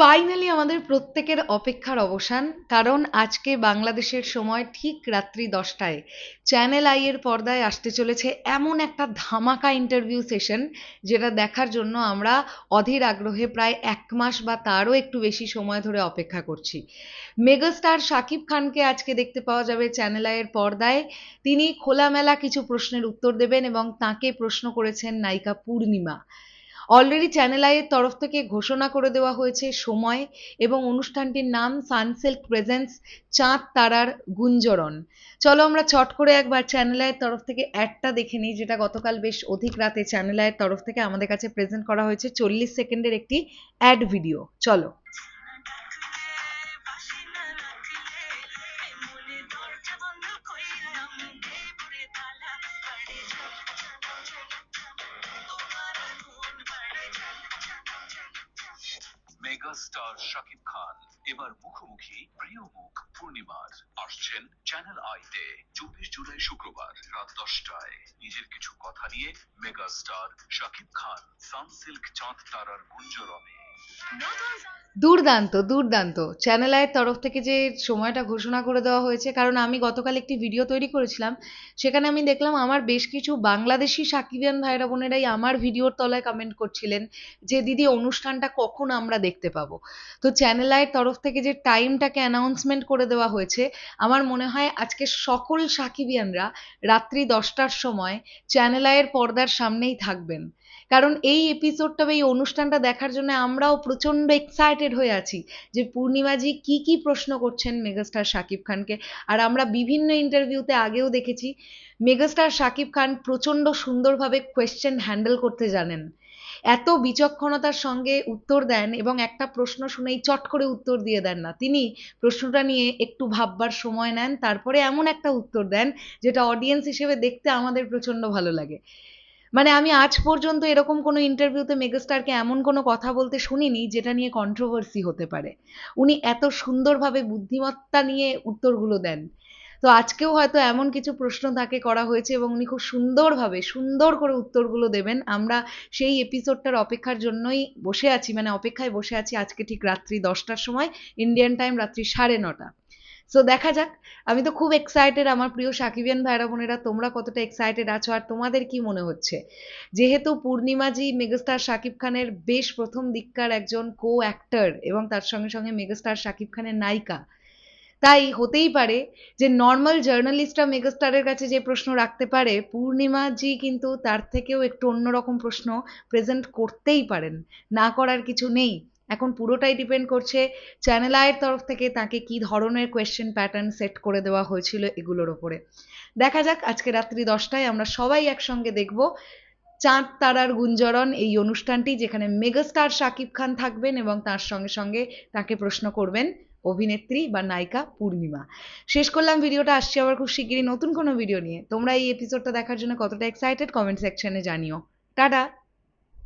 Finally আমাদের প্রত্যেকের অপেক্ষার অবসান, কারণ আজকে বাংলাদেশের সময় ঠিক রাত্রি 10টায় চ্যানেল আই এর পর্দায় আসতে চলেছে এমন একটা ধামাকা ইন্টারভিউ সেশন, যেটা দেখার জন্য আমরা অধীর আগ্রহে প্রায় 1 মাস বা তারও একটু বেশি সময় ধরে অপেক্ষা করছি। মেগাস্টার শাকিব খানকে আজকে দেখতে পাওয়া যাবে চ্যানেল আই এর পর্দায়। তিনি খোলামেলা কিছু প্রশ্নের উত্তর দেবেন এবং তাকে প্রশ্ন করেছেন নায়িকা পূর্ণিমা। অলরেডি চ্যানেল আই এর তরফ থেকে ঘোষণা করে দেওয়া হয়েছে সময় এবং অনুষ্ঠানটির নাম সানসিল্ক প্রেজেন্স চাঁদ তারার গুঞ্জরণ। চলো আমরা চট করে একবার চ্যানেল আই এর তরফ থেকে অ্যাডটা দেখে নিই, যেটা গতকাল বেশ অধিক রাতে চ্যানেল আই এর তরফ থেকে আমাদের কাছে প্রেজেন্ট করা হয়েছে। 40 সেকেন্ডের একটি অ্যাড ভিডিও, চলো। মেগাস্টার শাকিব খান এবার মুখোমুখি প্রিয় মুখ পূর্ণিমার। আসছেন চ্যানেল আইতে 24 জুলাই শুক্রবার রাত 10টায়। নিজের কিছু কথা নিয়ে মেগাস্টার শাকিব খান সানসিল্ক চাঁদ তারার গুঞ্জরণে। দুর্দান্ত দুর্দান্ত! চ্যানেল আইয়ের তরফ থেকে যে সময়টা ঘোষণা করে দেওয়া হয়েছে, কারণ আমি গতকাল একটি ভিডিও তৈরি করেছিলাম, সেখানে আমি দেখলাম আমার বেশ কিছু বাংলাদেশি সাকিবিয়ান ভাইরা বোনেরাই আমার ভিডিওর তলায় কমেন্ট করছিলেন যে দিদি অনুষ্ঠানটা কখন আমরা দেখতে পাবো। তো চ্যানেল আইয়ের তরফ থেকে যে টাইমটাকে অ্যানাউন্সমেন্ট করে দেওয়া হয়েছে, আমার মনে হয় আজকে সকল সাকিবিয়ানরা রাত্রি 10টার সময় চ্যানেল আইয়ের পর্দার সামনেই থাকবেন, কারণ এই এপিসোডটা বা এই অনুষ্ঠানটা দেখার জন্য আমরাও প্রচন্ড এক্সাইটেড হয়ে আছি যে পূর্ণিমাজি কি কি প্রশ্ন করছেন মেগাস্টার শাকিব খানকে। আর আমরা বিভিন্ন ইন্টারভিউতে আগেও দেখেছি মেগাস্টার শাকিব খান প্রচন্ড সুন্দরভাবে কোয়েশ্চেন হ্যান্ডেল করতে জানেন, এত বিচক্ষণতার সঙ্গে উত্তর দেন এবং একটা প্রশ্ন শুনেই চট করে উত্তর দিয়ে দেন না। তিনি প্রশ্নটা নিয়ে একটু ভাববার সময় নেন, তারপরে এমন একটা উত্তর দেন যেটা অডিয়েন্স হিসেবে দেখতে আমাদের প্রচন্ড ভালো লাগে। মানে আমি আজ পর্যন্ত এরকম কোনো ইন্টারভিউতে মেগাস্টারকে এমন কোনো কথা বলতে শুনিনি যেটা নিয়ে কন্ট্রোভার্সি হতে পারে। উনি এত সুন্দরভাবে বুদ্ধিমত্তা নিয়ে উত্তরগুলো দেন। তো আজকেও হয়তো এমন কিছু প্রশ্ন তাকে করা হয়েছে এবং উনি খুব সুন্দরভাবে সুন্দর করে উত্তরগুলো দেবেন। আমরা সেই এপিসোডটার অপেক্ষার জন্যই বসে আছি, মানে অপেক্ষায় বসে আছি আজকে ঠিক রাত্রি 10টার সময়, ইন্ডিয়ান টাইম রাত্রি 9:30। সো দেখা যাক। আমি তো খুব এক্সাইটেড। আমার প্রিয় সাকিবিয়ান ভাইরা বোনেরা, তোমরা কতটা এক্সাইটেড আছো আর তোমাদের কি মনে হচ্ছে? যেহেতু পূর্ণিমাজি মেগাস্টার শাকিব খানের বেশ প্রথম দিককার একজন কো অ্যাক্টর এবং তার সঙ্গে সঙ্গে মেগাস্টার শাকিব খানের নায়িকা, তাই হতেই পারে যে নর্মাল জার্নালিস্টরা মেগাস্টারের কাছে যে প্রশ্ন রাখতে পারে, পূর্ণিমাজি কিন্তু তার থেকেও একটু অন্যরকম প্রশ্ন প্রেজেন্ট করতেই পারেন। না করার কিছু নেই। এখন পুরোটাই ডিপেন্ড করছে চ্যানেল আইয়ের তরফ থেকে তাকে কি ধরনের কোয়েশ্চেন প্যাটার্ন সেট করে দেওয়া হয়েছিল এগুলোর ওপরে। দেখা যাক, আজকে রাত্রি 10টায় আমরা সবাই একসঙ্গে দেখব চাঁদ তারার গুঞ্জরণ, এই অনুষ্ঠানটি যেখানে মেগাস্টার শাকিব খান থাকবেন এবং তার সঙ্গে সঙ্গে তাকে প্রশ্ন করবেন অভিনেত্রী বা নায়িকা পূর্ণিমা। শেষ করলাম ভিডিওটা, আসছি আবার খুব শিগগিরই নতুন কোনো ভিডিও নিয়ে। তোমরা এই এপিসোডটা দেখার জন্য কতটা এক্সাইটেড কমেন্ট সেকশনে জানিও। টাটা।